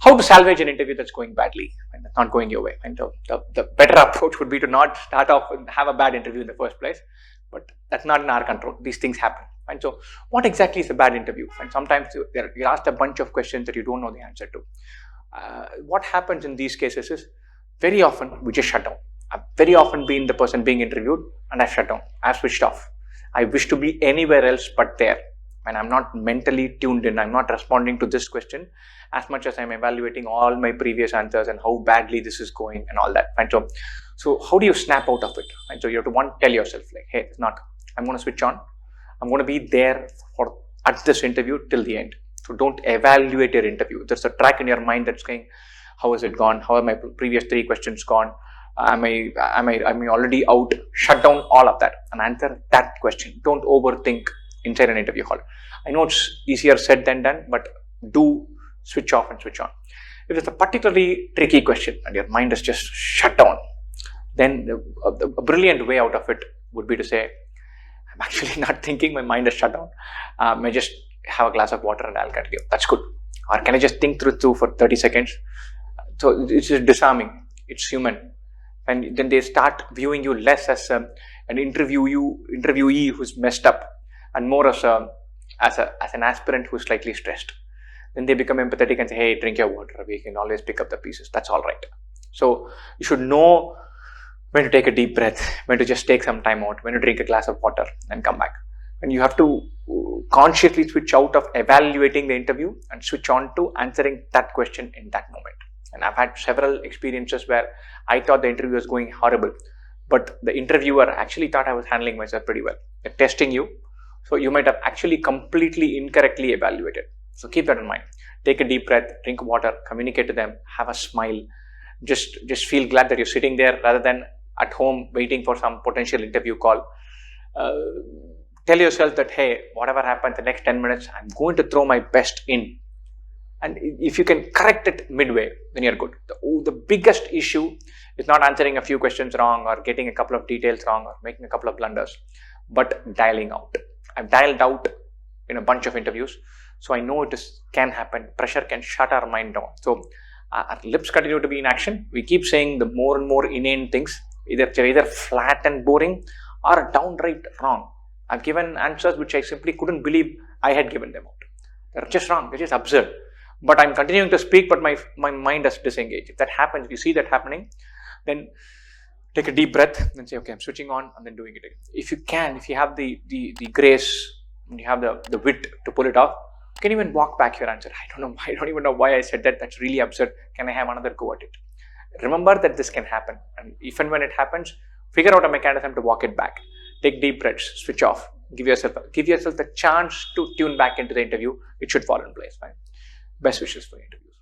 how to salvage an interview that's going badly and that's not going your way. And the better approach would be to not start off and have a bad interview in the first place, but that's not in our control. These things happen. And so what exactly is a bad interview? And sometimes you're asked a bunch of questions that you don't know the answer to. What happens in these cases is very often we just shut down. I've very often been the person being interviewed and I've shut down. I've switched off. I wish to be anywhere else but there. And I'm not mentally tuned in. I'm not responding to this question as much as I'm evaluating all my previous answers and how badly this is going and all that. And so how do you snap out of it? And so you have to tell yourself like, hey, it's not, I'm going to switch on. I'm going to be there at this interview till the end. So don't evaluate your interview. There's a track in your mind that's saying, how has it gone? How are my previous 3 questions gone? Am I already out? Shut down all of that and answer that question. Don't overthink inside an interview hall. I know it's easier said than done, but do switch off and switch on. If it's a particularly tricky question and your mind is just shut down, then a brilliant way out of it would be to say, I'm actually not thinking, my mind is shut down. I just have a glass of water and I'll continue. That's good. Or can I just think through for 30 seconds? So it's just disarming. It's human. And then they start viewing you less as an interviewee who's messed up and more as an aspirant who's slightly stressed. Then they become empathetic and say, hey, drink your water. We can always pick up the pieces. That's all right. So you should know when to take a deep breath, when to just take some time out, when to drink a glass of water and come back. And you have to consciously switch out of evaluating the interview and switch on to answering that question in that moment. And I've had several experiences where I thought the interview was going horrible, but the interviewer actually thought I was handling myself pretty well. They're testing you. So you might have actually completely incorrectly evaluated. So keep that in mind. Take a deep breath, drink water, communicate to them, have a smile. Just feel glad that you're sitting there rather than at home waiting for some potential interview call. Tell yourself that, hey, whatever happens the next 10 minutes, I'm going to throw my best in. And if you can correct it midway, then you're good. The biggest issue is not answering a few questions wrong or getting a couple of details wrong or making a couple of blunders, but dialing out. I've dialed out in a bunch of interviews, so I know can happen. Pressure can shut our mind down. So our lips continue to be in action. We keep saying the more and more inane things. They're either flat and boring or downright wrong. I've given answers which I simply couldn't believe I had given them out. They're just wrong. They're just absurd. But I'm continuing to speak, but my mind has disengaged. If that happens, if you see that happening, then take a deep breath and say, okay, I'm switching on and then doing it again. If you have the grace and you have the wit to pull it off, you can even walk back your answer. I don't even know why I said that. That's really absurd. Can I have another go at it? Remember that this can happen. And if and when it happens, figure out a mechanism to walk it back. Take deep breaths, switch off, give yourself the chance to tune back into the interview. It should fall in place. Right? Best wishes for interviews.